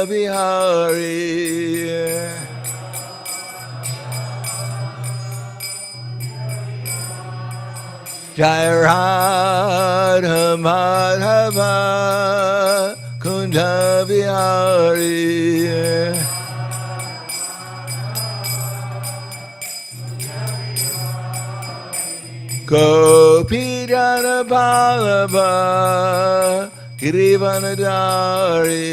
Vihari. Jai Radha Madhava Kunda Vihari. Gopi Jana Vallabha Girivanadari.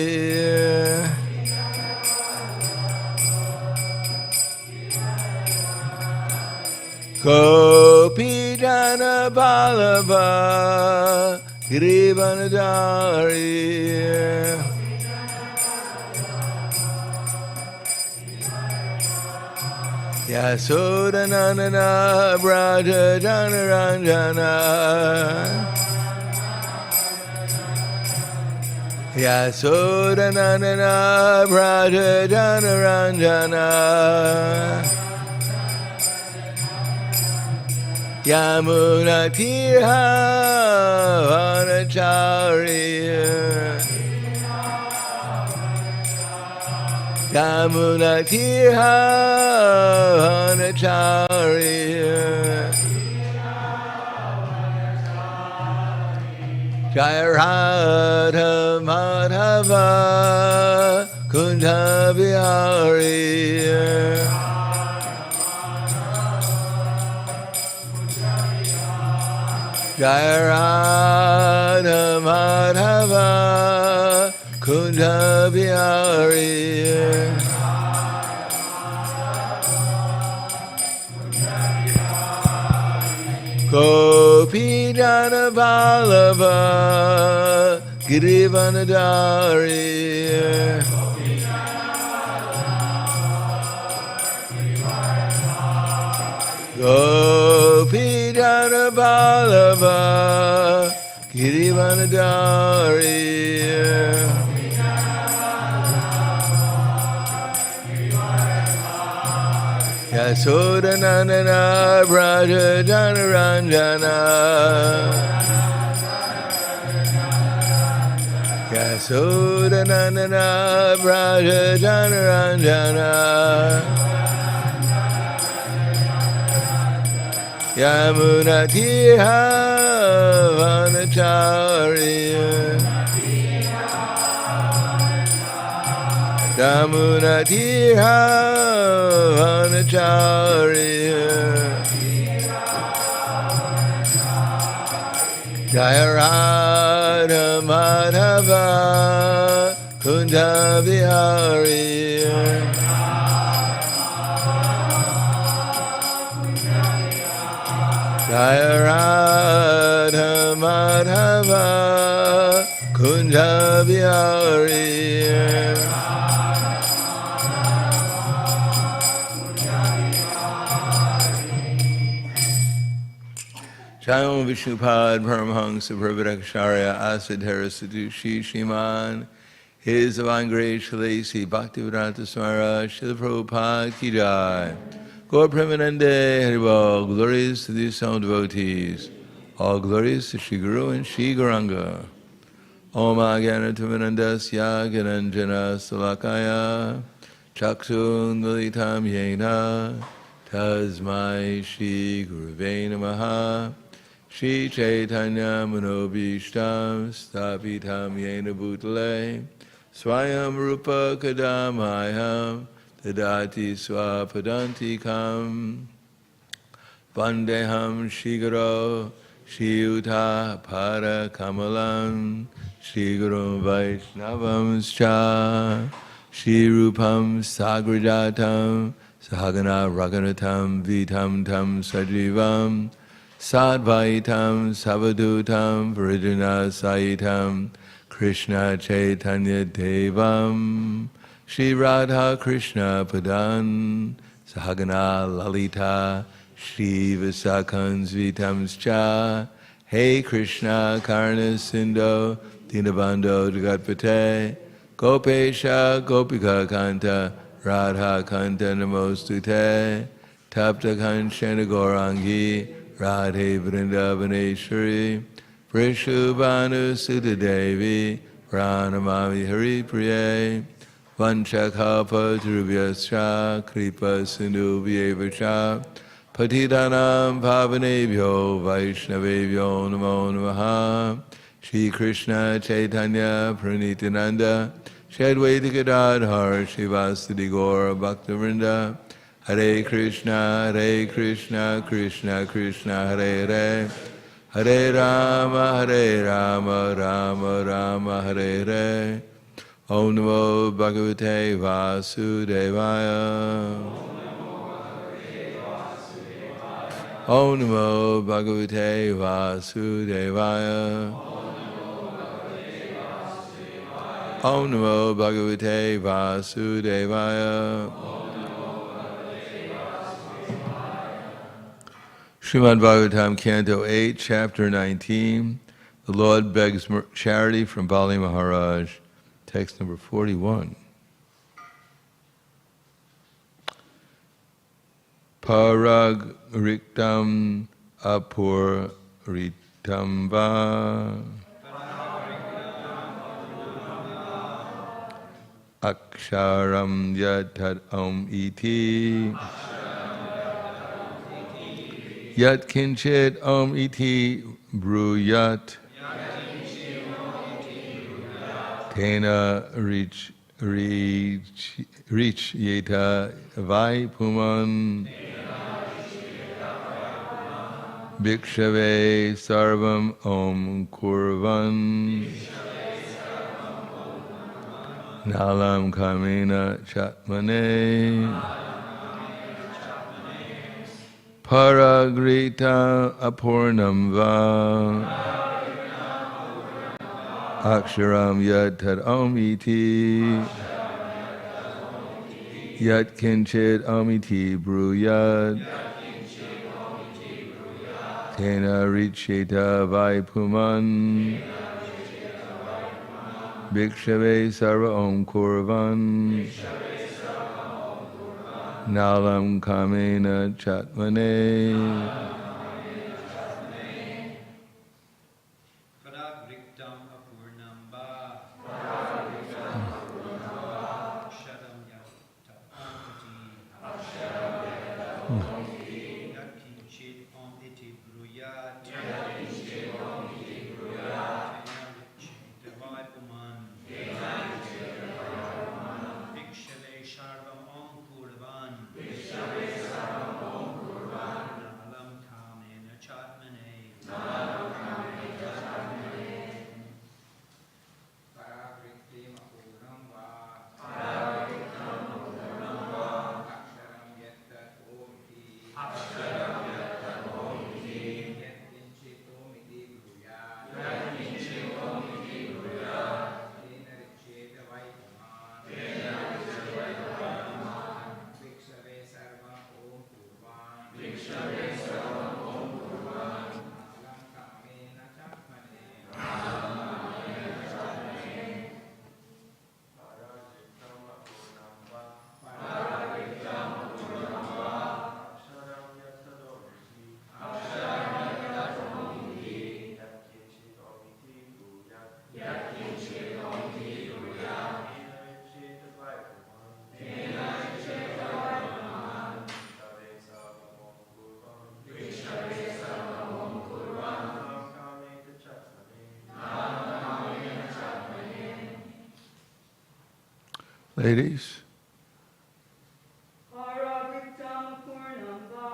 Gopi Jana Vallabha Girivanadari. Yasodanandana Braja Janaranjana. Yasodanandana Braja Janaranjana. Yamuna Tirha Vanacharya. Yamuna Tirha Vanacharya. Jai Radha Madhava Kunda Vihari. Jai Radha Madhava Kunda Vihari. Gopi Jana Vallabha Girivanadari. Gopi Jana Vallabha Girivanadari. Yasodanandana Braja Janaranjana. Yasodanandana Braja Janaranjana. Yamuna Tirha Vanacharya. Yamuna Tirha Vanacharya. Jai Radha Madhava Kunda Vihari. Jai Radha Madhava Kunda Vihari. Jayam Vishnupad Paramahansa Prabhupada Asadhara Sadushi Shriman. His Divine Grace Shalasi Bhaktivedanta Swami Srila Prabhupada Ki Jai. Gaur Premanande Haribol. Glories to the sound devotees. All glories to Shri Guru and Shri Gauranga. Om Agyanam Tamanandasya Gyananjana Salakaya Chaksun Lalitam Yena Tasmai Shri Guruve Namaha. Shri Chaitanya Manobishtam Stapitam Yena Bhutale Swayam Rupa Kadamayam Tadati Swapadantikam Vandeham Shigaro Shri Uta Pada Kamalam Shri Guru Vaishnavam Scha Shri Rupam Sagrajatam Sahagana Raganatam Vitam Tam Sajivam Sadvaitam Savadutam Varijana Saitam Krishna Chaitanya Devam Shri Radha Krishna Padan Sahagana Lalita Shri Visakan Svitamscha Hey Krishna Karna Sindho Dinabando Jagatpate Gopesha Gopika Kanta Radha Kanta Namostute Tapta Kanchana Gaurangi Radhe Vrindavaneshwari Vrishubhanu Sutta Devi Pranamami Hari Priye Vanchakalpatarubhyascha Kripa Sindhubhyevacha Patitanam Pavanebhyo Vaishnavebhyo Namo Namaha Shri Krishna Chaitanya Pranityananda Shri Advaita Gadadhar Srivasadi Gaura Bhaktivinoda Hare Krishna Krishna Krishna Hare Hare Hare Rama Rama Rama Hare Hare Om Namo Bhagavate Vasudevaya Om Namo Bhagavate Vasudevaya Om Namo Bhagavate Vasudevaya Śrīmad Bhāgavatam, Canto 8, Chapter 19. The Lord begs charity from Bali Maharaj. Text number 41. Parag riktam apur ritam va aksharam yatad om iti Yat kinchit om iti bruyat Tena rich yeta vai puman Bhikshave sarvam om kurvan Nalam kamena chatmane Paragrita apurnam va Aksharam yat tad om iti Yat kinchit om iti bruyat Tena richeta vaipuman Bhikshave sarva om kurvan Nalam kamena chatmane Paragriktam apurnamba Aksharam yatta omiti Yakinchit om iti bruyat Tena vaipuman Bhikshave sarvam om kurvan Nalam kamena chatmane Paragriktam apurnamba Aksharam yatta omiti Yakinchit omiti bruyat Tena richeta vaipuman Bhikshave sarvam om kurvan Nalam kamena chatmane Ladies. Paragriktam apurnamba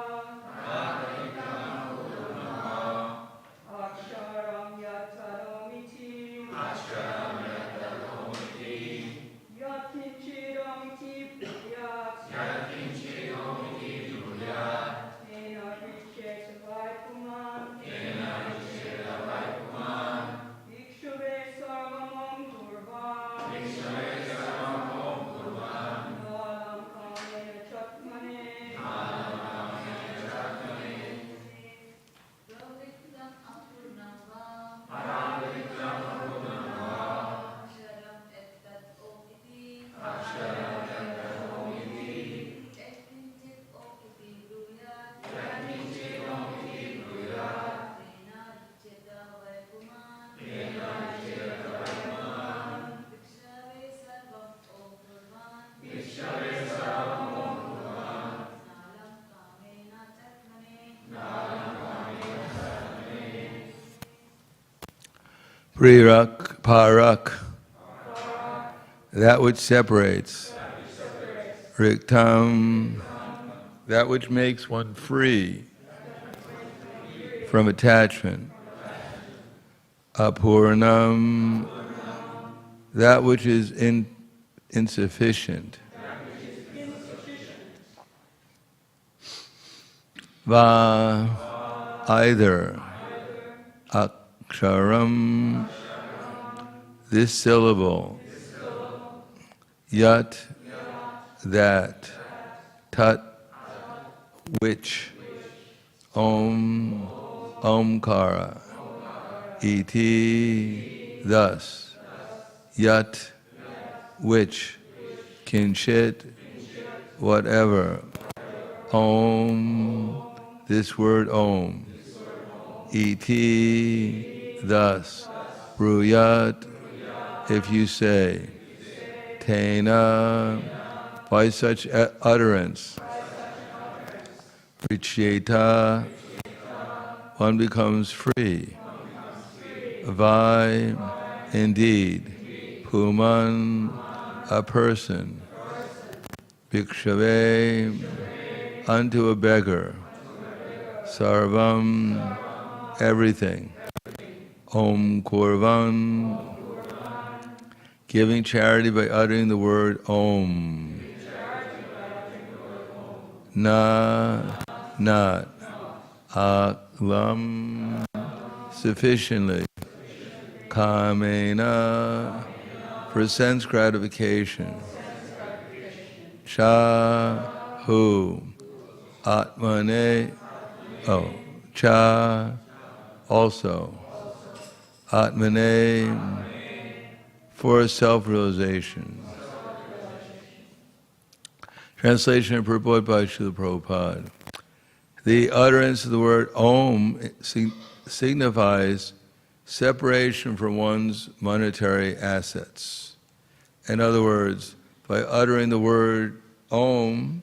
Aksharam yatta omiti Yakinchit omiti bruyat Tena richeta vaipuman Bhikshave sarvam om kurvan Nalam kamena chatmane Paragriktam apurnamba Aksharam yatta omiti Yakinchit omiti bruyat Tena richeta vaipuman Prirak, parak, that which separates. Riktam, that which makes one free from attachment. Apurnam, that which is insufficient. Va, either. Aksharam, this syllable. Yat, that. Tat, which. Om, Omkara. Iti, thus. Yat, which. Kinshit, whatever. Om, this word Om. Iti, thus. Bruyat, if you say. Tena, by such utterance. Richeta, one becomes free. Vai, indeed. Puman, a person. Bhikshave, unto a beggar. Sarvam, everything. Om Kurvan, giving charity by uttering the word Om. Na, not. Aklam, sufficiently. Kamena, for sense gratification. Cha, who. Atmane, cha, also. Atmane, for self-realization. Translation and purport by Srila Prabhupada. The utterance of the word Om signifies separation from one's monetary assets. In other words, by uttering the word Om,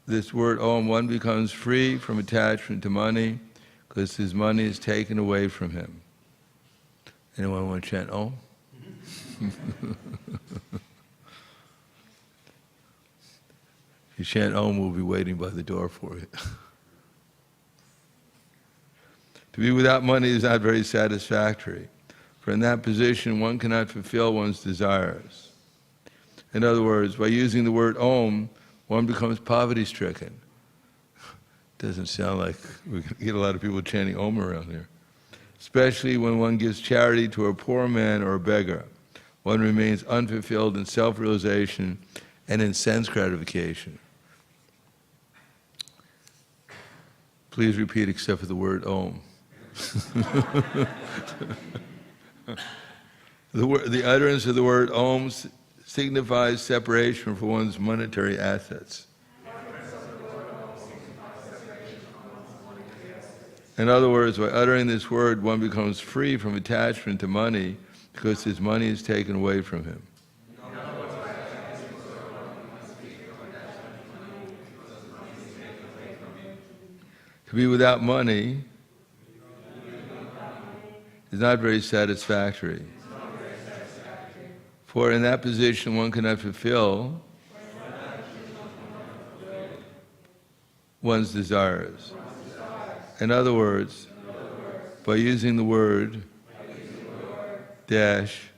this word Om, one becomes free from attachment to money because his money is taken away from him. Anyone want to chant Om? If you chant Om, we'll be waiting by the door for you. To be without money is not very satisfactory, for in that position one cannot fulfill one's desires. In other words, by using the word Om, one becomes poverty-stricken. Doesn't sound like we get a lot of people chanting Om around here. Especially when one gives charity to a poor man or a beggar. One remains unfulfilled in self-realization and in sense gratification. Please repeat except for the word Om. The utterance of the word Om signifies separation from one's monetary assets. In other words, by uttering this word, one becomes free from attachment to money because his money is taken away from him. To be without money is not very satisfactory. For in that position one cannot fulfill one's desires. In other words, by using the word dash,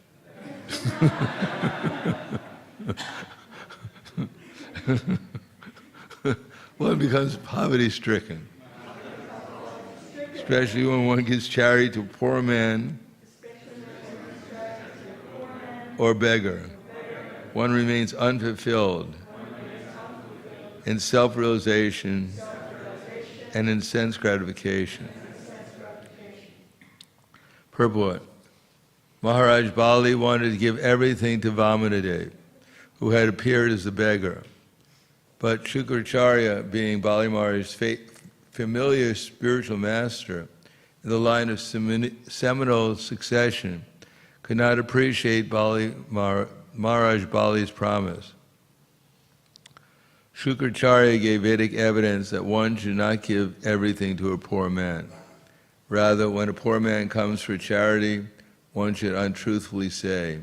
one becomes poverty-stricken. Especially when one gives charity to a poor man or beggar. One remains unfulfilled in self-realization and in sense gratification. Purport. Maharaj Bali wanted to give everything to Vamanadev, who had appeared as a beggar. But Śrīmad, being Bali Maharaj's familiar spiritual master in the line of seminal succession, could not appreciate Bali Maharaj Bali's promise. Śrīmad gave Vedic evidence that one should not give everything to a poor man. Rather, when a poor man comes for charity, one should untruthfully say,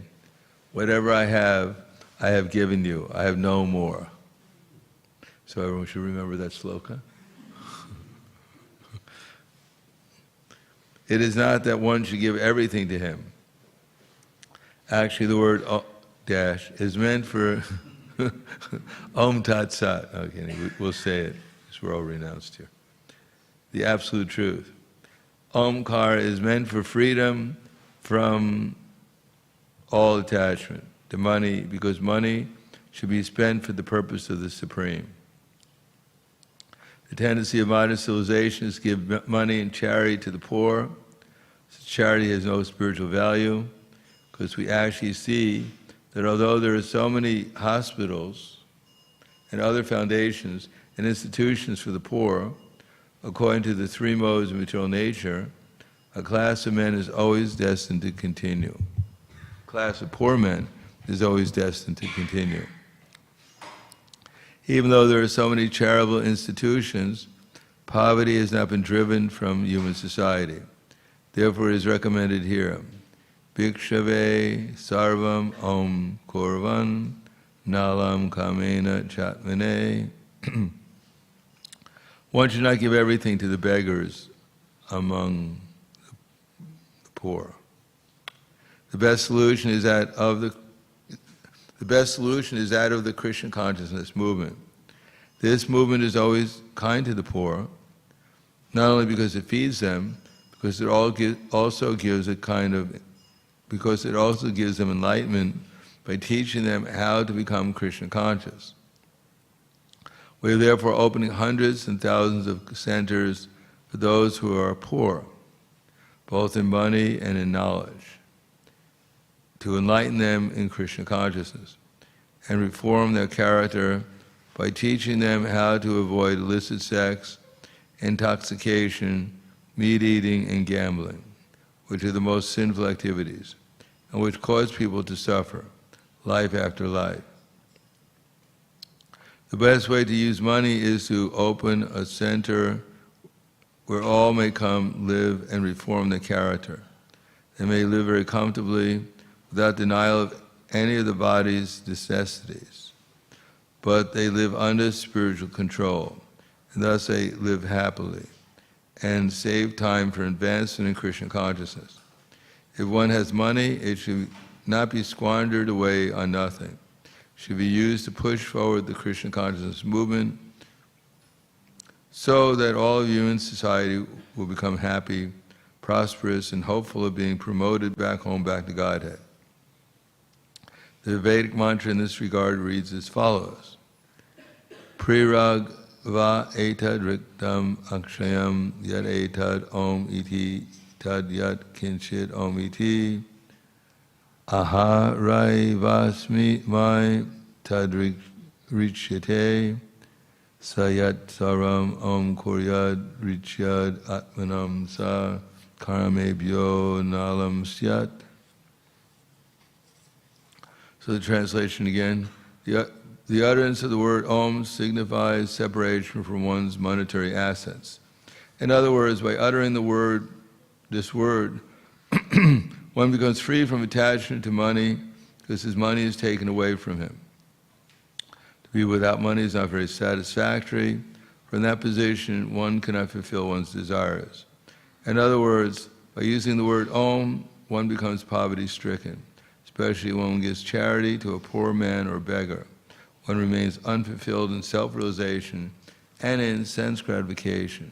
"Whatever I have given you. I have no more." So everyone should remember that sloka. It is not that one should give everything to him. Actually, the word dash is meant for Om Tat Sat. Okay, we'll say it, because we're all renounced here. The absolute truth. Omkar is meant for freedom from all attachment to money, because money should be spent for the purpose of the Supreme. The tendency of modern civilization is to give money and charity to the poor. So charity has no spiritual value, because we actually see that although there are so many hospitals and other foundations and institutions for the poor, according to the three modes of material nature, a class of men is always destined to continue. A class of poor men is always destined to continue. Even though there are so many charitable institutions, poverty has not been driven from human society. Therefore, it is recommended here, Bhikshave sarvam om kurvan nalam kamena chatmane. One should not give everything to the beggars among the poor. The best solution is that of the Krishna consciousness movement. This movement is always kind to the poor, not only because it feeds them, because it also gives them enlightenment by teaching them how to become Krishna conscious. We are therefore opening hundreds and thousands of centers for those who are poor, both in money and in knowledge, to enlighten them in Krishna consciousness and reform their character by teaching them how to avoid illicit sex, intoxication, meat eating, and gambling, which are the most sinful activities, and which cause people to suffer, life after life. The best way to use money is to open a center where all may come, live, and reform their character. They may live very comfortably without denial of any of the body's necessities, but they live under spiritual control, and thus they live happily and save time for advancement in Krishna consciousness. If one has money, it should not be squandered away on nothing. It should be used to push forward the Krishna consciousness movement so that all of you in society will become happy, prosperous, and hopeful of being promoted back home, back to Godhead. The Vedic mantra in this regard reads as follows: Prirag va etad riktam akshayam yad etad om iti tad yat kinchit om iti aha rai vasmi mai tad richyate sayat saram om kuryad richyad atmanam sa karamebhyo nalam syat. So the translation again, the utterance of the word Om signifies separation from one's monetary assets. In other words, by uttering this word, one becomes free from attachment to money because his money is taken away from him. To be without money is not very satisfactory. From that position, one cannot fulfill one's desires. In other words, by using the word Om, one becomes poverty-stricken. Especially when one gives charity to a poor man or beggar. One remains unfulfilled in self-realization and in sense gratification.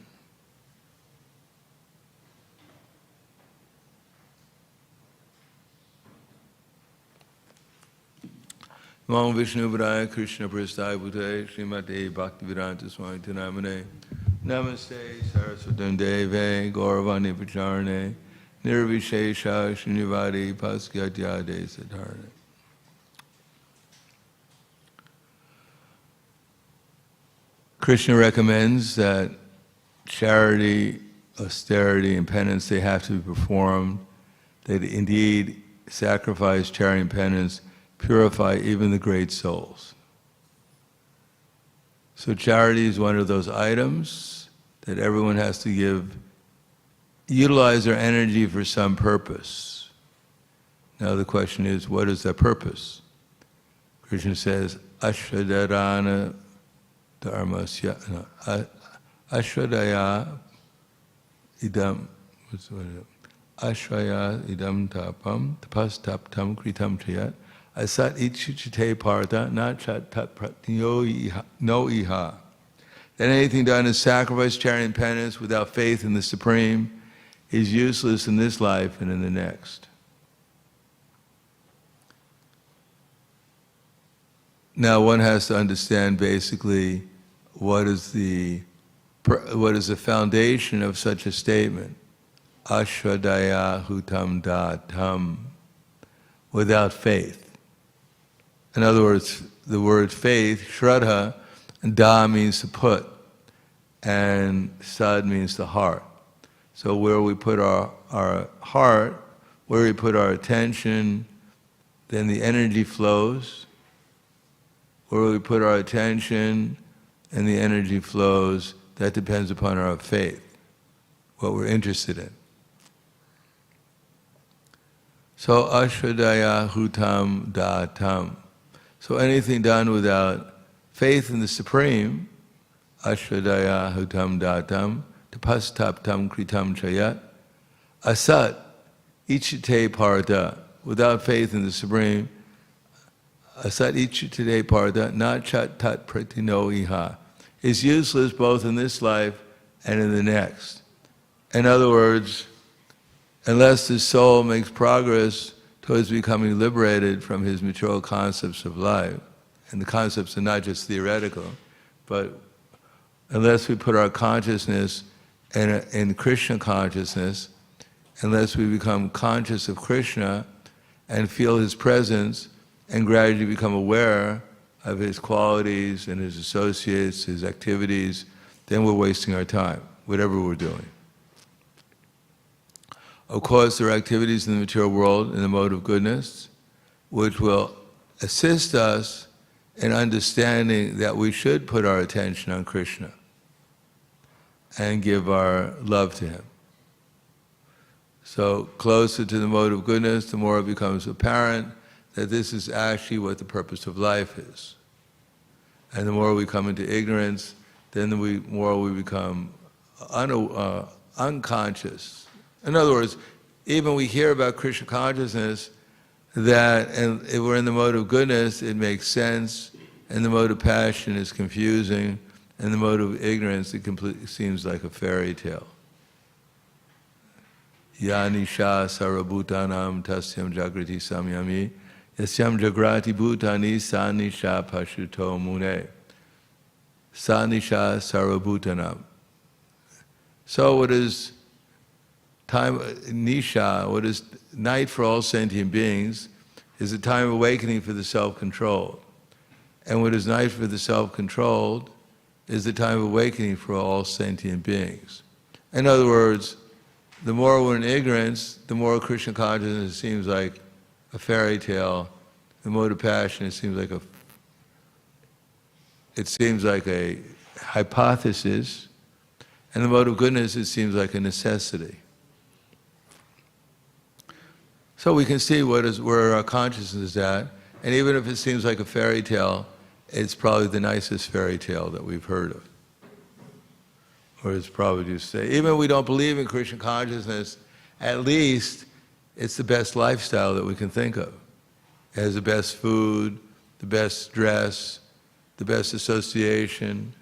Namo Vishnu Padaya Krishna Prasthaya Bhutaya Śrīmate Bhaktivedanta Swami Namane Namaste Saraswatam Deve Gauravani Pacharane Nirvishesha Srinivadi Paskyatyade Siddharne. Krishna recommends that charity, austerity, and penance, they have to be performed. That indeed sacrifice, charity, and penance purify even the great souls. So charity is one of those items that everyone has to utilize their energy for some purpose. Now the question is, what is that purpose? Krishna says, Ashvadarana dharmasya, Ashvadaya idam, Ashraya idam tapam, tapas taptam kritam chayat, asat ichichite partha, na chat tat pratyo no iha. That anything done in sacrifice, charity, and penance without faith in the Supreme is useless in this life and in the next. Now one has to understand basically what is the foundation of such a statement. Ashvadaya hutam datam, without faith. In other words, the word faith, shraddha, da means to put, and sad means the heart. So where we put our heart, where we put our attention, then the energy flows. Where we put our attention and the energy flows, that depends upon our faith, what we're interested in. So ashvadaya hutam datam. So anything done without faith in the Supreme, ashvadaya hutam datam, tapas taptam kritam chayat, asat ichite partha, without faith in the Supreme, asat ichite partha, na chat tat pratino iha, is useless both in this life and in the next. In other words, unless the soul makes progress towards becoming liberated from his material concepts of life, and the concepts are not just theoretical, but unless we put our consciousness in Krishna consciousness, unless we become conscious of Krishna and feel his presence and gradually become aware of his qualities and his associates, his activities, then we're wasting our time, whatever we're doing. Of course, there are activities in the material world in the mode of goodness which will assist us in understanding that we should put our attention on Krishna and give our love to him. So closer to the mode of goodness, the more it becomes apparent that this is actually what the purpose of life is. And the more we come into ignorance, then the more we become unconscious. In other words, even we hear about Krishna consciousness, that and if we're in the mode of goodness, it makes sense, and the mode of passion is confusing, and the mode of ignorance, it completely seems like a fairy tale. Ya nisha sarabhutanam tasyam jagrati samyami yasyam jagrati bhutani sa nisha pashuto mune. Sa nisha sarabhutanam. So what is time, nisha, what is night for all sentient beings, is a time of awakening for the self-controlled. And what is night for the self-controlled is the time of awakening for all sentient beings. In other words, the more we're in ignorance, the more Krishna consciousness seems like a fairy tale. The mode of passion, it seems like a hypothesis, and the mode of goodness, it seems like a necessity. So we can see where our consciousness is at, and even if it seems like a fairy tale, it's probably the nicest fairy tale that we've heard of. Or it's probably just say, even if we don't believe in Krishna consciousness, at least it's the best lifestyle that we can think of. It has the best food, the best dress, the best association.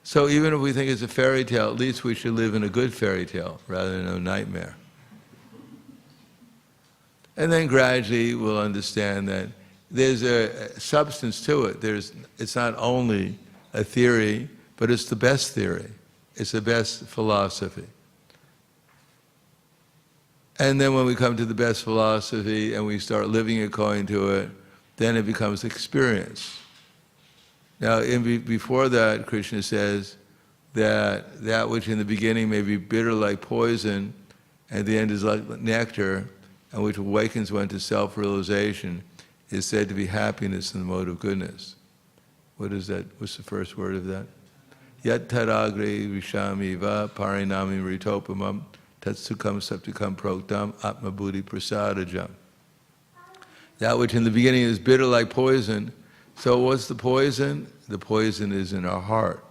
So even if we think it's a fairy tale, at least we should live in a good fairy tale rather than a nightmare. And then gradually we'll understand that there's a substance to it. It's not only a theory, but it's the best theory. It's the best philosophy. And then when we come to the best philosophy and we start living according to it, then it becomes experience. Now, before that, Krishna says that which in the beginning may be bitter like poison, at the end is like nectar, and which awakens one to self-realization, is said to be happiness in the mode of goodness. What is that? What's the first word of that? Yat taragre vishami va parinami ritopamam tatsukam saptikam proktam atma buddhi prasadajam. That which in the beginning is bitter like poison. So what's the poison? The poison is in our heart.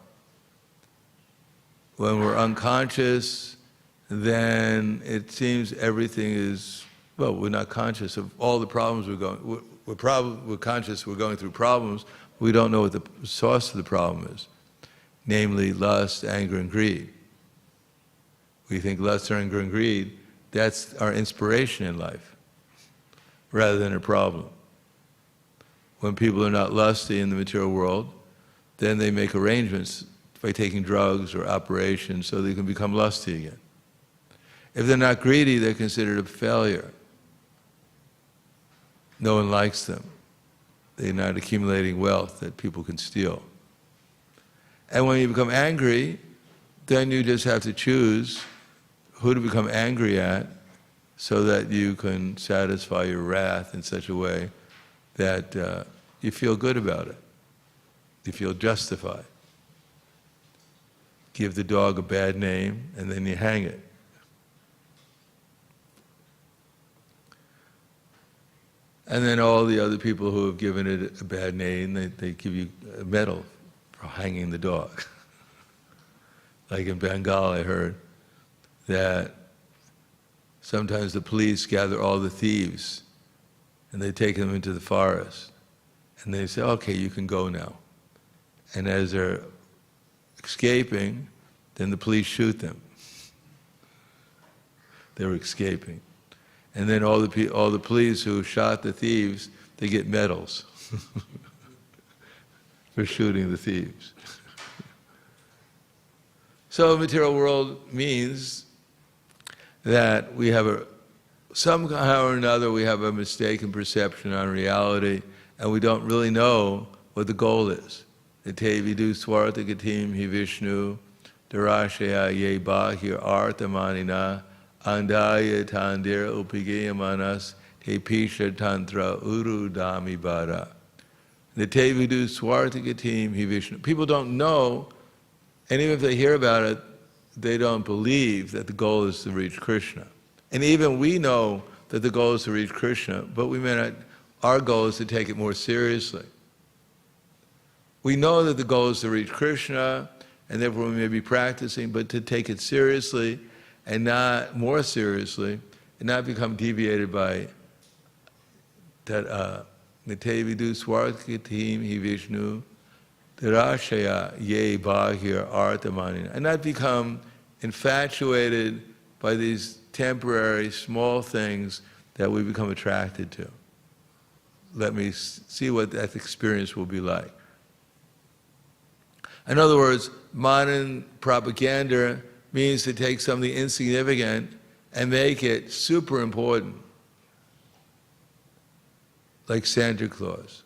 When we're unconscious, then it seems everything is, well, we're not conscious of all the problems we're conscious we're going through problems. We don't know what the source of the problem is, namely lust, anger, and greed. We think lust, anger, and greed, that's our inspiration in life, rather than a problem. When people are not lusty in the material world, then they make arrangements by taking drugs or operations so they can become lusty again. If they're not greedy, they're considered a failure. No one likes them. They're not accumulating wealth that people can steal. And when you become angry, then you just have to choose who to become angry at so that you can satisfy your wrath in such a way that you feel good about it. You feel justified. Give the dog a bad name and then you hang it. And then all the other people who have given it a bad name, they give you a medal for hanging the dog. Like in Bengal, I heard that sometimes the police gather all the thieves and they take them into the forest. And they say, okay, you can go now. And as they're escaping, then the police shoot them. They were escaping. And then all the police who shot the thieves, they get medals for shooting the thieves. So material world means that we have somehow or another we have a mistaken perception on reality, and we don't really know what the goal is. Ite vidu swartagatim hi Vishnu, darashaya ye bahir arthamanina, andaya tandir upigayamanas, te pisha tantra uru dami bara. The te vidu swartagatim hi Vishnu. People don't know, and even if they hear about it, they don't believe that the goal is to reach Krishna. And even we know that the goal is to reach Krishna, but we may not, our goal is to take it more seriously. We know that the goal is to reach Krishna, and therefore we may be practicing, but to take it seriously, and not more seriously, and not become deviated by that Nite vidu swartagatim hi Vishnu, Dirashaya ye bahir arthamanina, and not become infatuated by these temporary small things that we become attracted to. Let me see what that experience will be like. In other words, modern propaganda means to take something insignificant and make it super important, like Santa Claus.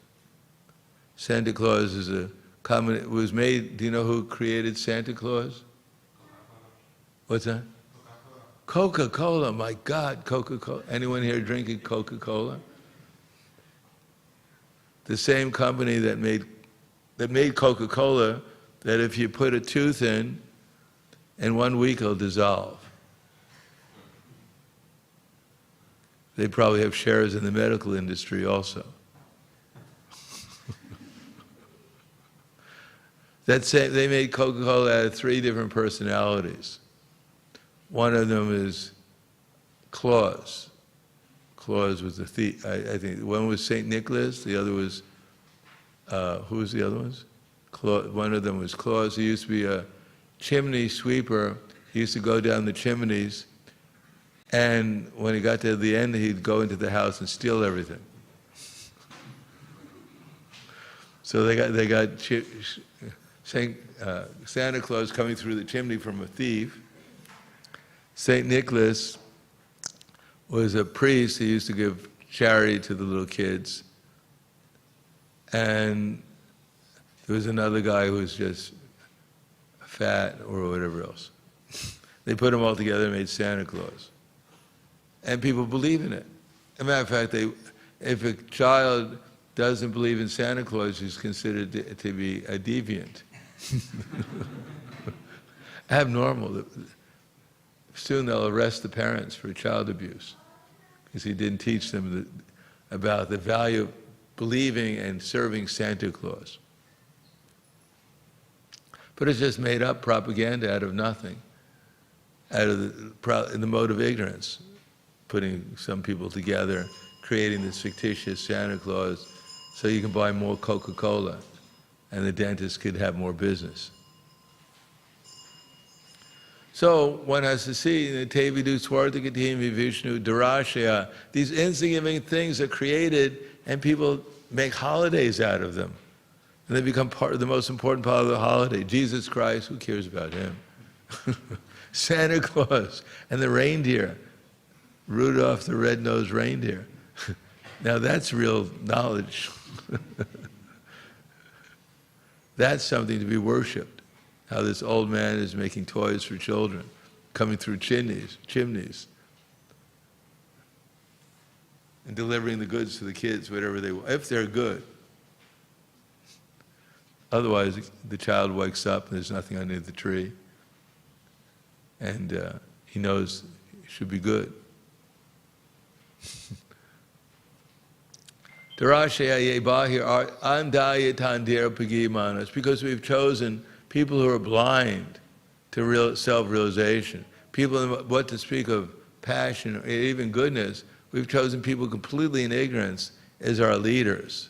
Santa Claus is a common, it was made, do you know who created Santa Claus? What's that? Coca-Cola, my God, Coca-Cola. Anyone here drinking Coca-Cola? The same company that made Coca-Cola, that if you put a tooth in 1 week it'll dissolve. They probably have shares in the medical industry also. They made Coca-Cola out of 3 different personalities. One of them is Claus. Claus was the thief. I think one was St. Nicholas, the other was, who was the other ones? One of them was Claus. He used to be a chimney sweeper. He used to go down the chimneys, and when he got to the end, he'd go into the house and steal everything. So they got Santa Claus coming through the chimney from a thief. St. Nicholas was a priest. He used to give charity to the little kids. And there was another guy who was just fat or whatever else. They put them all together and made Santa Claus. And people believe in it. As a matter of fact, if a child doesn't believe in Santa Claus, he's considered to be a deviant. Abnormal. Soon they'll arrest the parents for child abuse because he didn't teach them about the value of believing and serving Santa Claus. But it's just made up propaganda out of nothing, out of in the mode of ignorance, putting some people together, creating this fictitious Santa Claus so you can buy more Coca-Cola and the dentist could have more business. So one has to see the Tevidu Swartakatim Vishnu Darashya. These insignificant things are created and people make holidays out of them. And they become part of the most important part of the holiday. Jesus Christ, who cares about him? Santa Claus and the reindeer. Rudolph the red-nosed reindeer. Now that's real knowledge. That's something to be worshipped. How this old man is making toys for children, coming through chimneys, and delivering the goods to the kids, whatever they want, if they're good. Otherwise, the child wakes up and there's nothing under the tree, and he knows it should be good. Because we've chosen people who are blind to self-realization, people, what to speak of passion or even goodness, we've chosen people completely in ignorance as our leaders.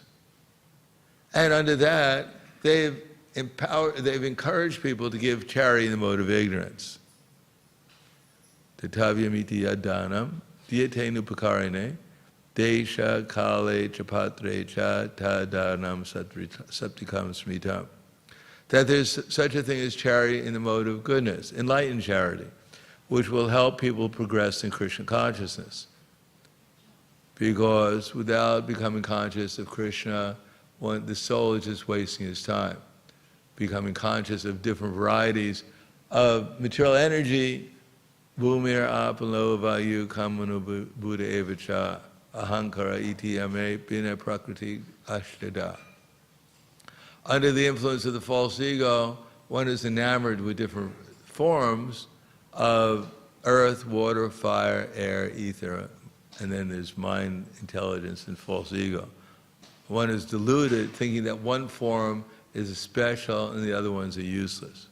And under that, they've encouraged people to give charity in the mode of ignorance. Tatavyamiti yadanam, diyate nupakarine, desha kale chapatre cha tadanam saptikam smitam. That there's such a thing as charity in the mode of goodness, enlightened charity, which will help people progress in Krishna consciousness. Because without becoming conscious of Krishna, the soul is just wasting its time. Becoming conscious of different varieties of material energy, bhumir apalo vayu kamanu buddha evacha ahankara iti ame bina prakriti ashtada. Under the influence of the false ego, one is enamored with different forms of earth, water, fire, air, ether, and then there's mind, intelligence, and false ego. One is deluded, thinking that one form is special and the other ones are useless.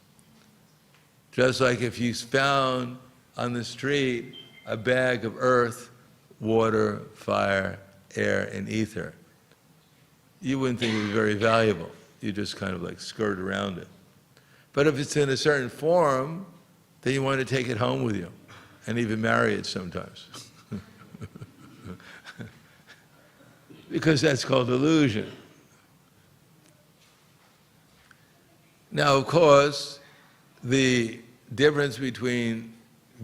Just like if you found on the street a bag of earth, water, fire, air, and ether, you wouldn't think it was very valuable. You just kind of like skirt around it. But if it's in a certain form, then you want to take it home with you and even marry it sometimes. Because that's called illusion. Now, of course, the difference between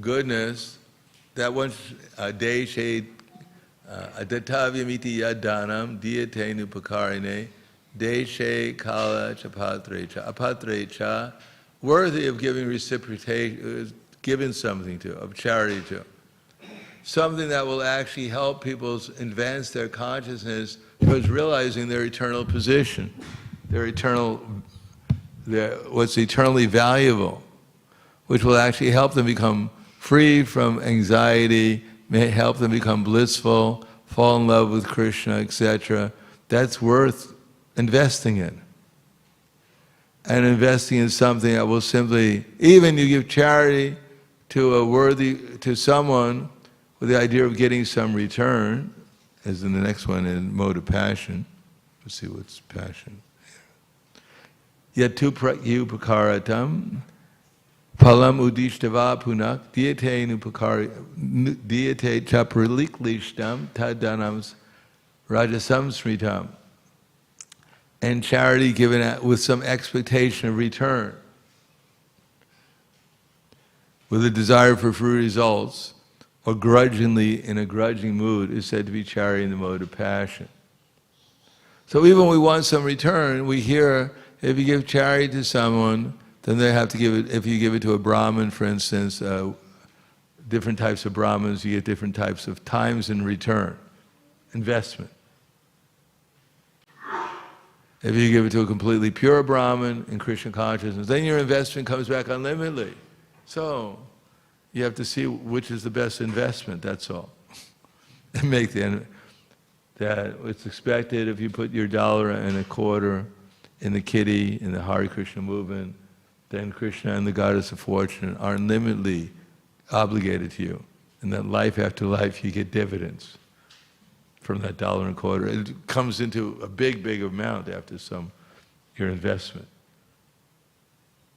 goodness, that one, deshe, adatavyamiti yadanam, diyate nupakarine, deshe kala chapatrecha, apatrecha, worthy of giving reciprocation, giving something to, of charity to. Something that will actually help people advance their consciousness towards realizing their eternal position, what's eternally valuable, which will actually help them become free from anxiety, may help them become blissful, fall in love with Krishna, etc. That's worth investing in. And investing in something that will simply, even you give charity to someone with the idea of getting some return, as in the next one in mode of passion. Let's see what's passion. Yatu upakaratam palam udishtava punak diyate chapraliklishtam tadanam rajasam smritam. And charity given with some expectation of return, with a desire for free results, or grudgingly in a grudging mood, is said to be charity in the mode of passion. So even when we want some return, we hear if you give charity to someone, then they have to give it. If you give it to a Brahmin, for instance, different types of Brahmins, you get different types of times in return. investment. If you give it to a completely pure Brahmin in Krishna consciousness, then your investment comes back unlimitedly. So, you have to see which is the best investment, that's all. And make that it's expected if you put your $1.25 in the kitty, in the Hare Krishna movement, then Krishna and the Goddess of Fortune are unlimitedly obligated to you. And that life after life you get dividends from that $1.25. It comes into a big, big amount after your investment.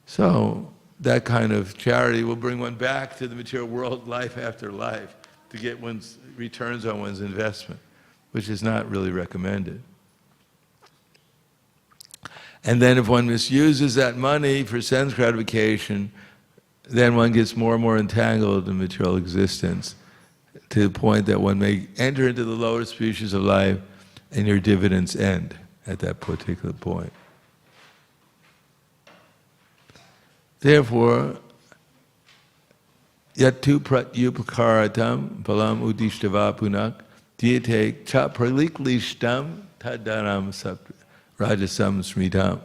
So that kind of charity will bring one back to the material world life after life to get one's returns on one's investment, which is not really recommended. And then if one misuses that money for sense gratification, then one gets more and more entangled in material existence to the point that one may enter into the lower species of life and your dividends end at that particular point. Therefore, yatu pratyupakaratam palam udishtava punak diyate cha praliklishtam tadaram rajasam smritam.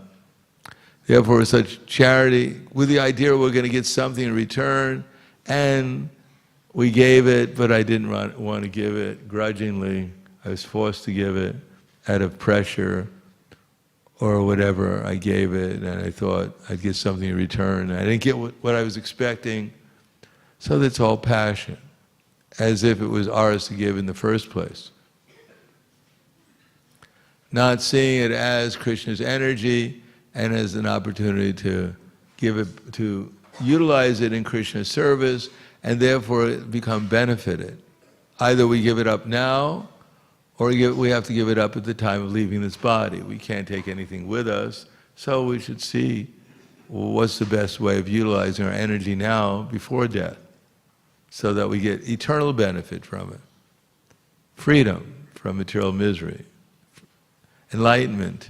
Therefore, such charity, with the idea we're going to get something in return, and we gave it, but I didn't want to give it grudgingly. I was forced to give it out of pressure or whatever. I gave it, and I thought I'd get something in return. I didn't get what I was expecting. So that's all passion, as if it was ours to give in the first place. Not seeing it as Krishna's energy and as an opportunity to give it, to utilize it in Krishna's service, and therefore it become benefited. Either we give it up now, or we have to give it up at the time of leaving this body. We can't take anything with us, so we should see what's the best way of utilizing our energy now before death, so that we get eternal benefit from it. Freedom from material misery, enlightenment.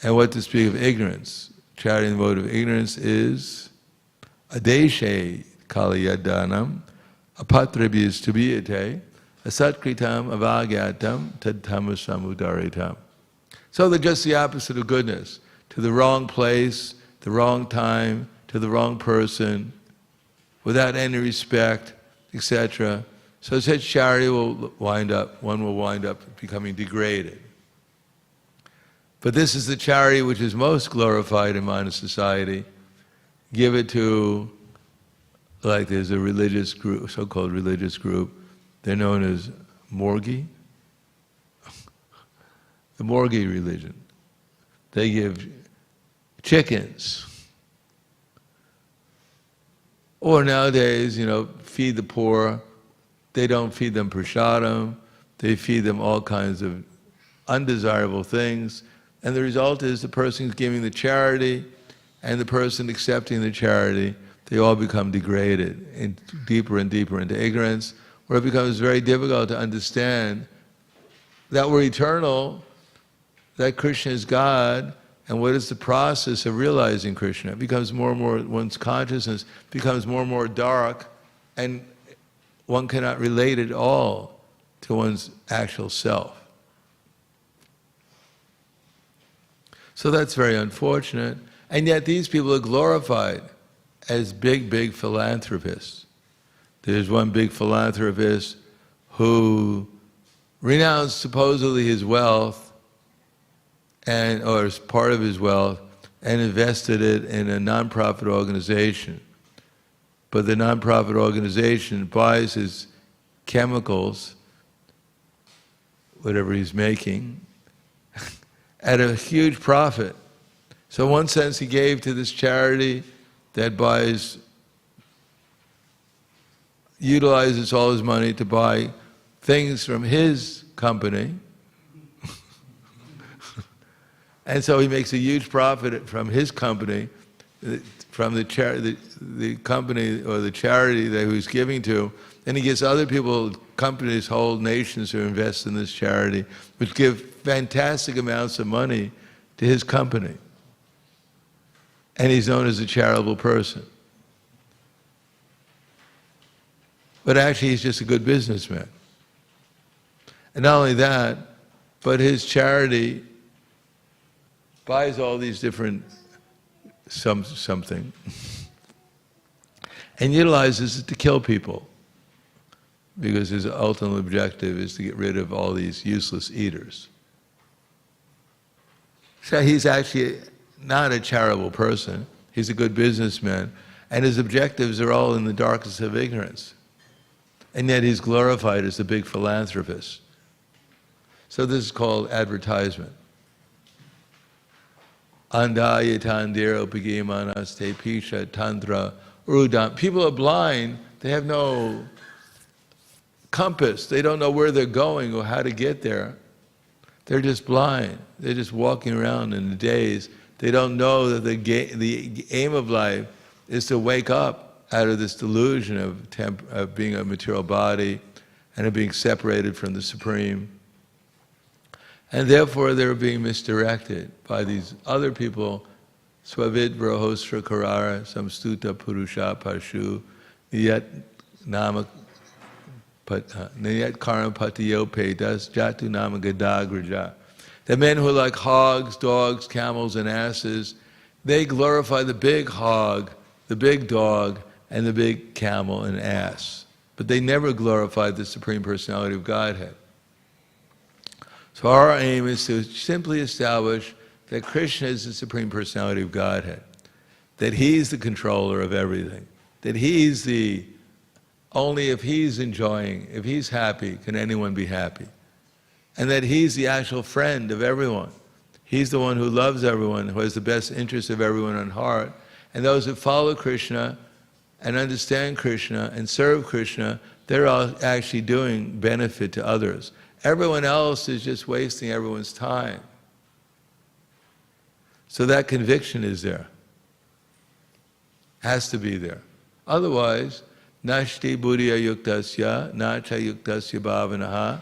And what to speak of ignorance? Charity in the mode of ignorance is adeshe kalayadanam apatribhis tubiyate asatkritam avagyatam tadtamasamudaritam. So they're just the opposite of goodness. To the wrong place, the wrong time, to the wrong person, without any respect, etc. So such charity one will wind up becoming degraded. But this is the charity which is most glorified in modern society. Give it to, like there's a religious group, so-called religious group, they're known as Morgi. The Morgi religion. They give chickens. Or nowadays, feed the poor. They don't feed them prasadam. They feed them all kinds of undesirable things. And the result is the person who's giving the charity and the person accepting the charity, they all become degraded and deeper into ignorance, where it becomes very difficult to understand that we're eternal, that Krishna is God, and what is the process of realizing Krishna. It becomes more and more, one's consciousness becomes more and more dark, and one cannot relate at all to one's actual self. So that's very unfortunate. And yet these people are glorified as big, big philanthropists. There's one big philanthropist who renounced supposedly his wealth, or as part of his wealth, and invested it in a non-profit organization. But the non-profit organization buys his chemicals, whatever he's making, at a huge profit. So in one sense he gave to this charity that utilizes all his money to buy things from his company. And so he makes a huge profit from his company, from the company or the charity that he's giving to, and he gets other people, companies, whole nations who invest in this charity, which give fantastic amounts of money to his company. And he's known as a charitable person. But actually he's just a good businessman. And not only that, but his charity buys all these different something and utilizes it to kill people, because his ultimate objective is to get rid of all these useless eaters. So he's actually not a charitable person. He's a good businessman, and his objectives are all in the darkest of ignorance. And yet he's glorified as a big philanthropist. So this is called advertisement. Andaya tandira upagimanas te pisha tantra urudam. People are blind, they have no compass, they don't know where they're going or how to get there. They're just blind. They're just walking around in a daze. They don't know that the aim of life is to wake up out of this delusion of being a material body and of being separated from the Supreme. And therefore they're being misdirected by these other people. Swavid brahostra karara samstuta purusha pashu niyat nama niyat karam patiyo pedas jatu nama gadagraja. The men who are like hogs, dogs, camels, and asses, they glorify the big hog, the big dog, and the big camel and ass. But they never glorify the Supreme Personality of Godhead. So our aim is to simply establish that Krishna is the Supreme Personality of Godhead, that He's the controller of everything, that He's only if He's enjoying, if He's happy, can anyone be happy. And that He's the actual friend of everyone. He's the one who loves everyone, who has the best interest of everyone at heart. And those who follow Krishna and understand Krishna and serve Krishna, they're all actually doing benefit to others. Everyone else is just wasting everyone's time. So that conviction is there. Has to be there. Otherwise, nashti buddhya yuktasya, nacha yuktasya bhavanaha,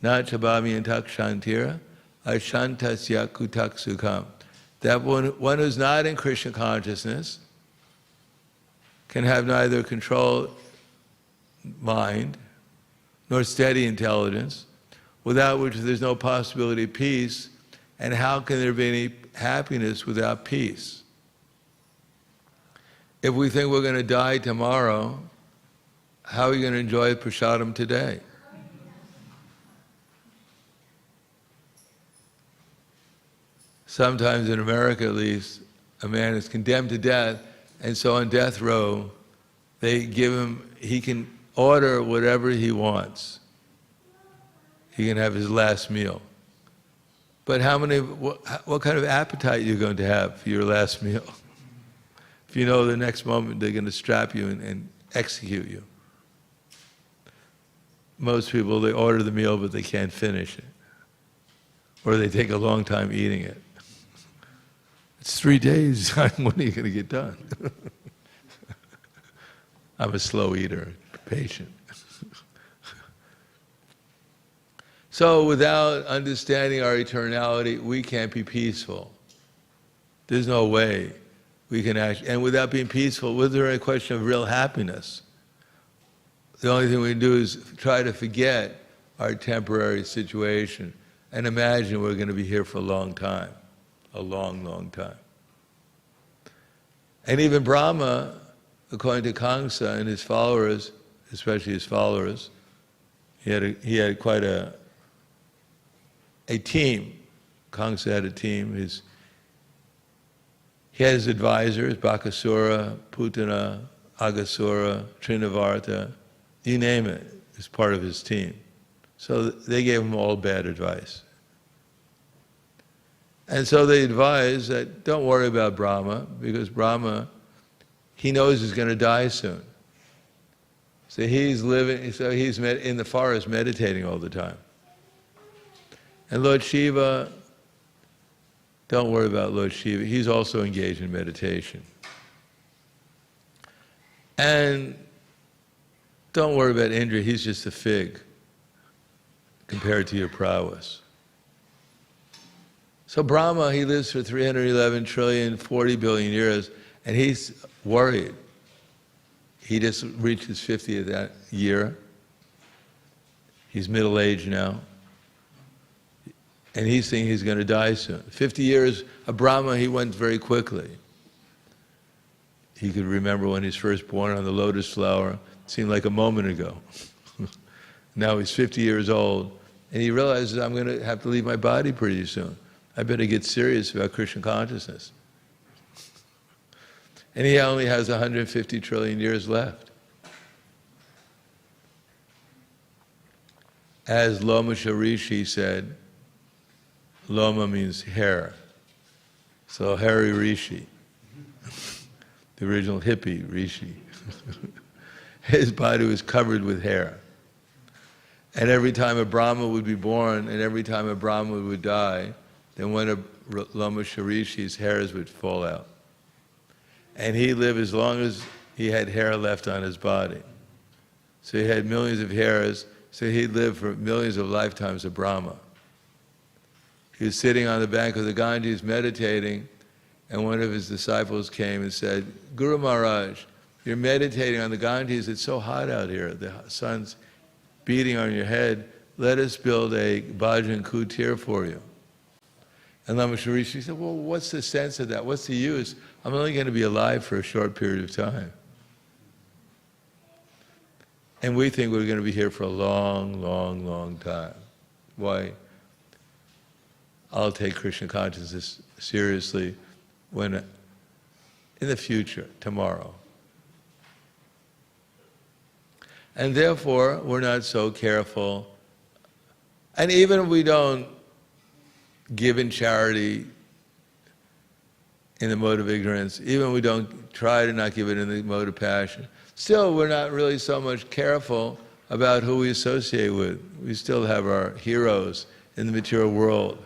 nacha bhaviyantak shantira, ashantasya kutak sukham. That one who's not in Krishna consciousness can have neither controlled mind nor steady intelligence, without which there's no possibility of peace. And how can there be any happiness without peace? If we think we're going to die tomorrow, how are you going to enjoy prasadam today? Sometimes in America at least, a man is condemned to death, and so on death row, they give him, he can order whatever he wants. He can have his last meal. But what kind of appetite are you going to have for your last meal? If you know the next moment they're going to strap you and execute you. Most people, they order the meal, but they can't finish it. Or they take a long time eating it. It's 3 days, when are you going to get done? I'm a slow eater, patient. So without understanding our eternality, we can't be peaceful. There's no way we can actually, and without being peaceful, was there a question of real happiness? The only thing we can do is try to forget our temporary situation and imagine we're going to be here for a long time, a long, long time. And even Brahma, according to Kamsa and his followers, especially his followers, he had quite a team. Kamsa had a team. He had his advisors, Bakasura, Putana, Agasura, Trinavarta, you name it, as part of his team. So they gave him all bad advice. And so they advised that don't worry about Brahma, because Brahma, he knows he's going to die soon. So he's in the forest meditating all the time. And Lord Shiva, don't worry about Lord Shiva. He's also engaged in meditation. And don't worry about Indra. He's just a fig compared to your prowess. So Brahma, he lives for 311 trillion, 40 billion years, and he's worried. He just reached his 50th year. He's middle-aged now. And he's thinking he's going to die soon. 50 years, a Brahma, he went very quickly. He could remember when he's first born on the lotus flower. It seemed like a moment ago. Now he's 50 years old, and he realizes, I'm going to have to leave my body pretty soon. I better get serious about Krishna consciousness. And he only has 150 trillion years left. As Loma Rishi said, Loma means hair. So Hare Rishi, the original hippie Rishi. His body was covered with hair. And every time a Brahma would be born, and every time a Brahma would die, then one of Loma Rishi's hairs would fall out. And he lived as long as he had hair left on his body. So he had millions of hairs, so he'd live for millions of lifetimes of Brahma. He was sitting on the bank of the Ganges meditating, and one of his disciples came and said, Guru Maharaj, you're meditating on the Ganges, it's so hot out here, the sun's beating on your head, let us build a bhajan kutir for you. And Lama Rishi said, well, what's the sense of that? What's the use? I'm only going to be alive for a short period of time. And we think we're going to be here for a long, long, long time. Why? I'll take Krishna consciousness seriously when, in the future, tomorrow. And therefore, we're not so careful. And even if we don't give in charity in the mode of ignorance, even if we don't try to not give it in the mode of passion, still we're not really so much careful about who we associate with. We still have our heroes in the material world.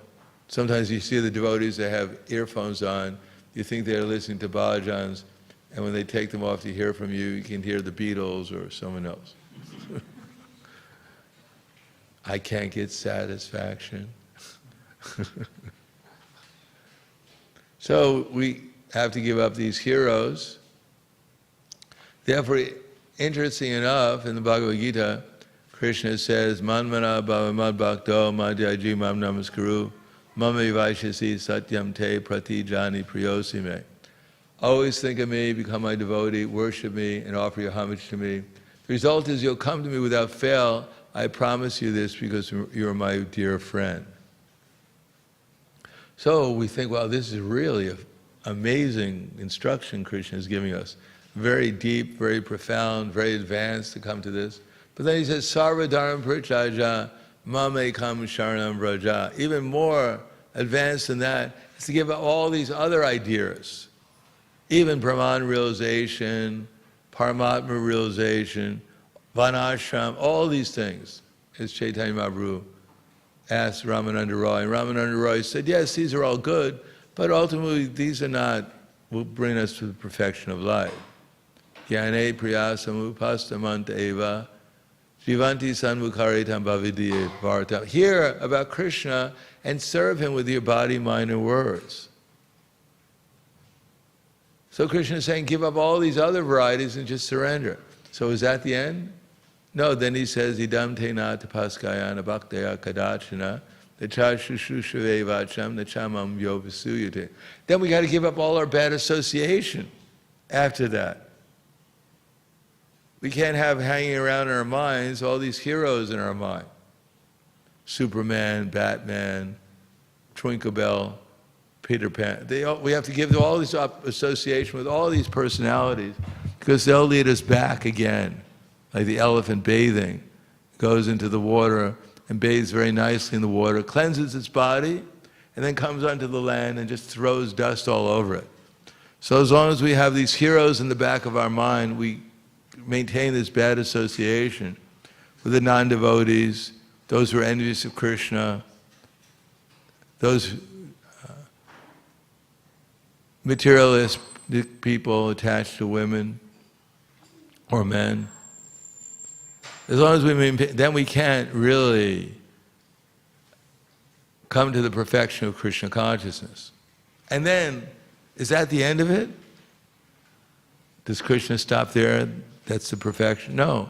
Sometimes you see the devotees, they have earphones on, you think they're listening to bhajans, and when they take them off to hear from you, you can hear the Beatles or someone else. I can't get satisfaction. So we have to give up these heroes. Therefore, interesting enough, in the Bhagavad Gita, Krishna says, Manmana bhava mad bhakto madhyaji mam namaskaru mama vaishasi satyam te prati jani priyosi me. Always think of me, become my devotee, worship me, and offer your homage to me. The result is you'll come to me without fail. I promise you this because you're my dear friend. So we think, well, this is really an amazing instruction Krishna is giving us. Very deep, very profound, very advanced to come to this. But then he says, Sarva dharam prachaja mamekam sharanam vraja. Even more advanced than that is to give up all these other ideas. Even Brahman realization, Paramatma realization, Vanashram, all these things, as Chaitanya Mahaprabhu asked Ramananda Roy. And Ramananda Roy said, yes, these are all good, but ultimately these are not, will bring us to the perfection of life. Jnane priyasam upastamanta eva, jivanti sanmukharetam bhavidye bharata. Hear about Krishna and serve him with your body, mind, and words. So Krishna is saying, give up all these other varieties and just surrender. So is that the end? No, then he says, idam te na tapaskayana bhaktaya kadachana nacha shushushave vacham nachamam yovasuyate. Then we got to give up all our bad association after that. We can't have hanging around in our minds all these heroes in our mind. Superman, Batman, Twinkle Bell, Peter Pan. We have to give all this up association with all these personalities because they'll lead us back again. Like the elephant bathing, goes into the water and bathes very nicely in the water, cleanses its body, and then comes onto the land and just throws dust all over it. So as long as we have these heroes in the back of our mind, we maintain this bad association with the non-devotees, those who are envious of Krishna, those materialist people attached to women or men. As long as we maintain, then we can't really come to the perfection of Krishna consciousness. And then, is that the end of it? Does Krishna stop there? That's the perfection? No.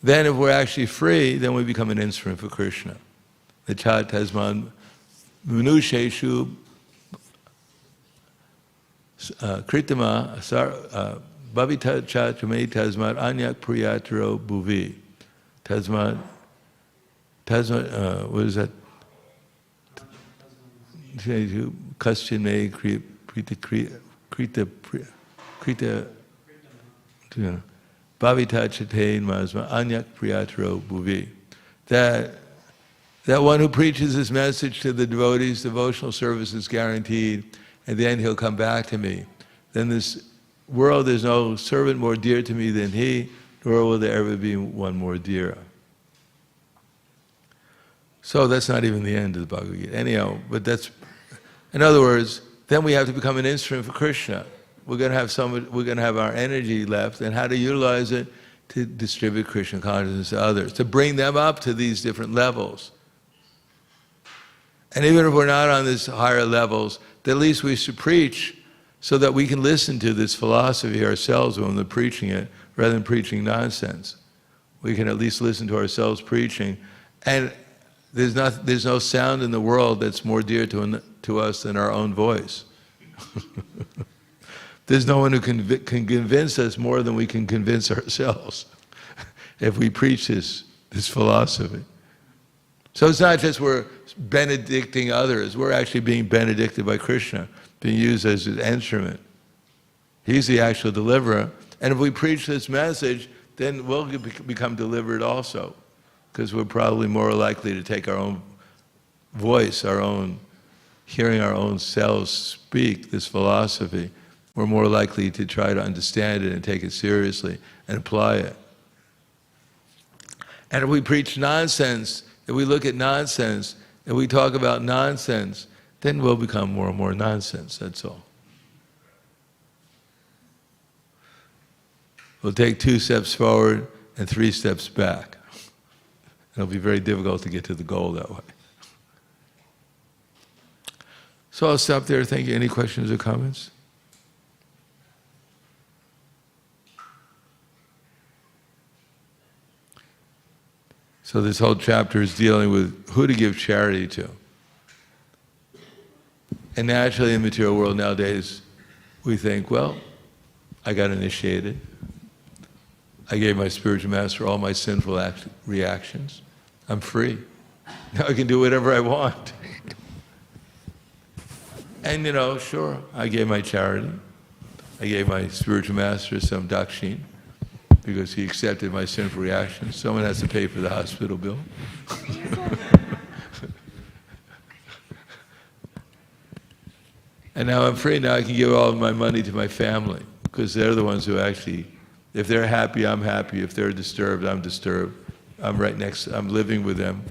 Then if we're actually free, then we become an instrument for Krishna. The Chatasman Manusheshu Kritama Bhavita Chatrame Tasmat Anyak Priyataro Bhuvi. Tasmat, what is that? Kaschane Krita Bhavita Chatain Masma Anyak Priyataro Bhuvi. That one who preaches this message to the devotees, devotional service is guaranteed, and then he'll come back to me. Then this world, there's no servant more dear to me than he, nor will there ever be one more dear. So that's not even the end of the Bhagavad Gita. Anyhow, but that's, in other words, then we have to become an instrument for Krishna. We're going to have our energy left, and how to utilize it to distribute Krishna consciousness to others, to bring them up to these different levels. And even if we're not on these higher levels, at least we should preach so that we can listen to this philosophy ourselves when we're preaching it, rather than preaching nonsense. We can at least listen to ourselves preaching. And there's no sound in the world that's more dear to us than our own voice. There's no one who can convince us more than we can convince ourselves if we preach this philosophy. So it's not just we're benedicting others, we're actually being benedicted by Krishna, being used as his instrument. He's the actual deliverer. And if we preach this message, then we'll become delivered also, because we're probably more likely to take our own voice, hearing our own selves speak this philosophy. We're more likely to try to understand it and take it seriously and apply it. And if we preach nonsense, if we look at nonsense, if we talk about nonsense, then we'll become more and more nonsense, that's all. We'll take 2 steps forward and 3 steps back. It'll be very difficult to get to the goal that way. So I'll stop there. Thank you. Any questions or comments? So this whole chapter is dealing with who to give charity to. And naturally in the material world nowadays, we think, well, I got initiated. I gave my spiritual master all my sinful reactions. I'm free. Now I can do whatever I want. And sure, I gave my charity. I gave my spiritual master some dakshin, because he accepted my sinful reactions. Someone has to pay for the hospital bill. And now I'm free. Now I can give all of my money to my family, because they're the ones who actually, if they're happy, I'm happy. If they're disturbed, I'm disturbed. I'm living with them.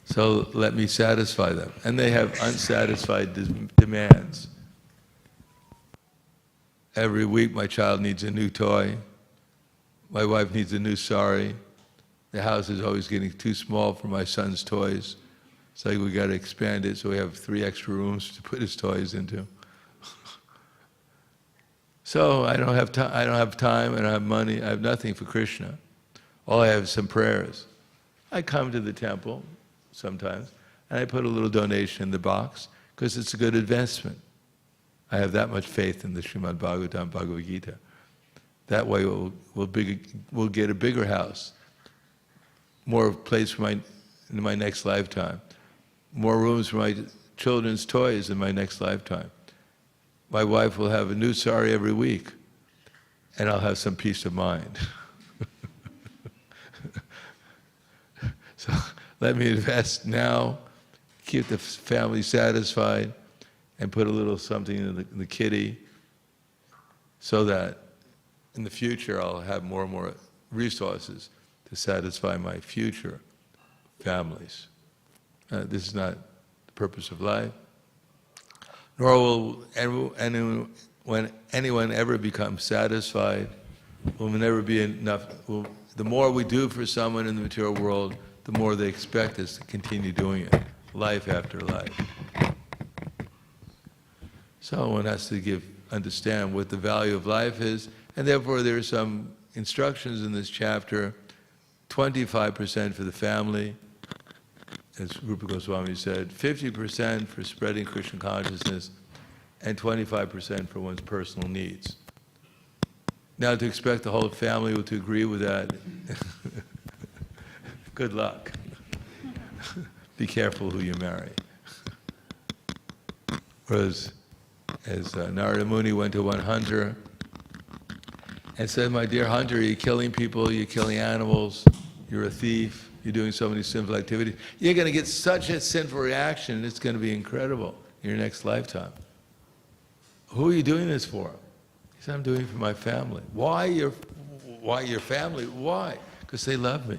So let me satisfy them. And they have unsatisfied demands. Every week my child needs a new toy. My wife needs a new sari. The house is always getting too small for my son's toys. It's like we got to expand it so we have 3 extra rooms to put his toys into. So I don't have time, I don't have money, I have nothing for Krishna. All I have is some prayers. I come to the temple sometimes, and I put a little donation in the box, because it's a good investment. I have that much faith in the Śrīmad Bhāgavatam, Bhagavad Gita. That way we'll get a bigger house, more place for in my next lifetime, more rooms for my children's toys in my next lifetime. My wife will have a new sari every week, and I'll have some peace of mind. So let me invest now, keep the family satisfied, and put a little something in the kitty, so that in the future I'll have more and more resources to satisfy my future families. This is not the purpose of life, nor will anyone ever become satisfied, will never be enough. The more we do for someone in the material world, the more they expect us to continue doing it, life after life. So one has to understand what the value of life is, and therefore there are some instructions in this chapter, 25% for the family, as Rupa Goswami said, 50% for spreading Krishna consciousness and 25% for one's personal needs. Now, to expect the whole family to agree with that, good luck. Be careful who you marry. Whereas, as Narada Muni went to one hunter and said, "My dear hunter, you're killing people, you're killing animals, you're a thief, you're doing so many sinful activities. You're going to get such a sinful reaction, it's going to be incredible in your next lifetime. Who are you doing this for?" He said, "I'm doing it for my family." Why your family? Why? Because they love me.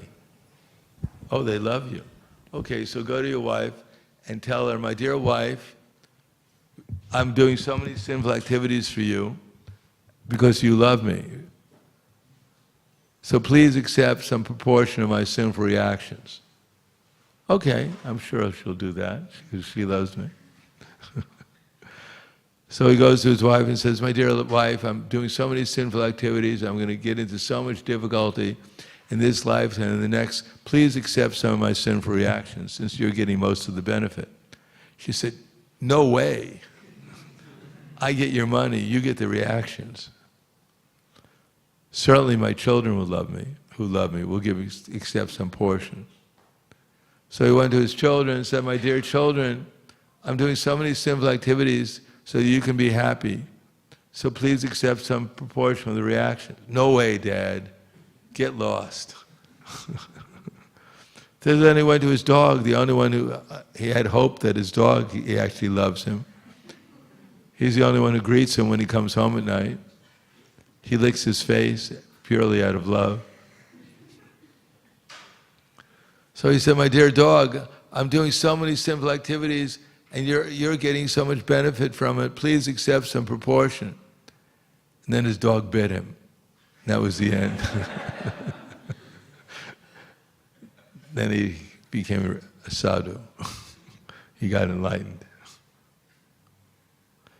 Oh, they love you. Okay, so go to your wife and tell her, "My dear wife, I'm doing so many sinful activities for you because you love me. So please accept some proportion of my sinful reactions." Okay, I'm sure she'll do that because she loves me. So he goes to his wife and says, "My dear wife, I'm doing so many sinful activities, I'm going to get into so much difficulty in this life and in the next. Please accept some of my sinful reactions since you're getting most of the benefit." She said, "No way. I get your money, you get the reactions. Certainly my children will love me, who love me, will accept some portion." So he went to his children and said, "My dear children, I'm doing so many sinful activities so you can be happy. So please accept some proportion of the reaction." "No way, Dad. Get lost." Then he went to his dog, the only one who, he had hope that his dog, he actually loves him. He's the only one who greets him when he comes home at night. He licks his face purely out of love. So he said, "My dear dog, I'm doing so many sinful activities and you're getting so much benefit from it. Please accept some proportion." And then his dog bit him. That was the end. Then he became a sadhu. He got enlightened.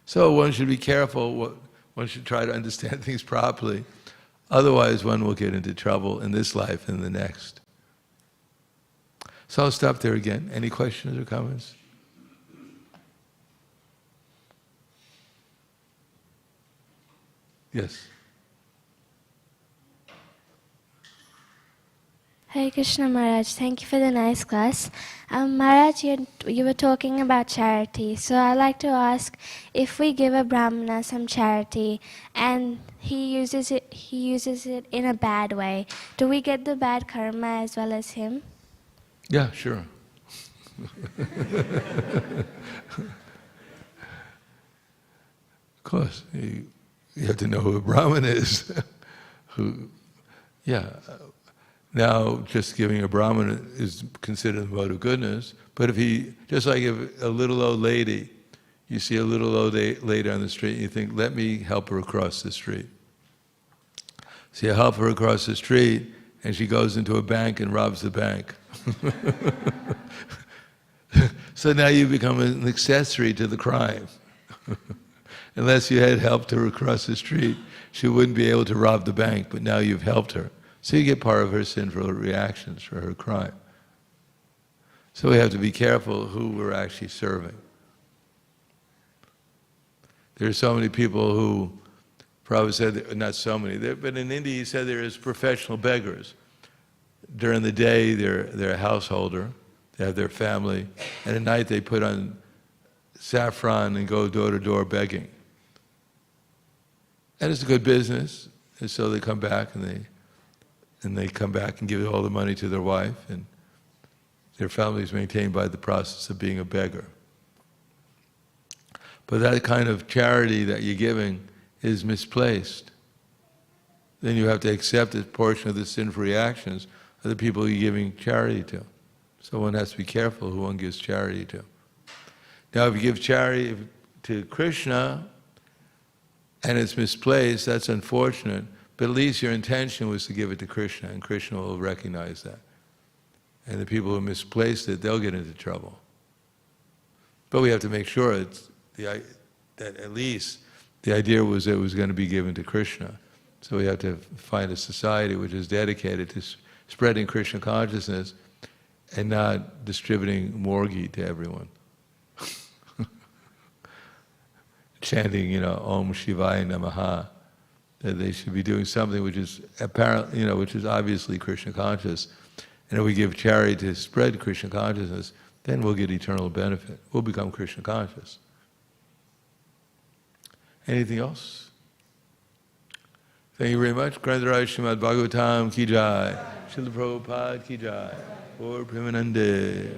So one should be careful. One should try to understand things properly. Otherwise, one will get into trouble in this life and the next. So I'll stop there again. Any questions or comments? Yes. Hare Krishna Maharaj, thank you for the nice class. Maharaj, you were talking about charity, so I'd like to ask, if we give a Brahmana some charity and he uses it in a bad way, do we get the bad karma as well as him? Yeah, sure. Of course, you have to know who a Brahmin is. Now, just giving a Brahmin is considered a mode of goodness, but just like if a little old lady, you see a little old lady on the street, and you think, "Let me help her across the street." So you help her across the street, and she goes into a bank and robs the bank. So now you become an accessory to the crime. Unless you had helped her across the street, she wouldn't be able to rob the bank, but now you've helped her. So you get part of her sinful reactions for her crime. So we have to be careful who we're actually serving. There are so many people who, Prabhupada said, not so many, but in India he said there is professional beggars. During the day they're a householder, they have their family, and at night they put on saffron and go door to door begging. And it's a good business, and so they come back and they come back and give all the money to their wife, and their family is maintained by the process of being a beggar. But that kind of charity that you're giving is misplaced. Then you have to accept a portion of the sinful reactions of the people you're giving charity to. So one has to be careful who one gives charity to. Now, if you give charity to Krishna and it's misplaced, that's unfortunate. But at least your intention was to give it to Krishna, and Krishna will recognize that. And the people who misplaced it, they'll get into trouble. But we have to make sure that at least the idea was it was going to be given to Krishna. So we have to find a society which is dedicated to spreading Krishna consciousness and not distributing morgi to everyone. Chanting, Om Shivaya Namaha, that they should be doing something which is apparent, which is obviously Krishna conscious. And if we give charity to spread Krishna consciousness, then we'll get eternal benefit. We'll become Krishna conscious. Anything else? Thank you very much. Grandharaj Śrīmad Bhāgavatam ki jai. Srila Prabhupada ki jai. Or Premanande.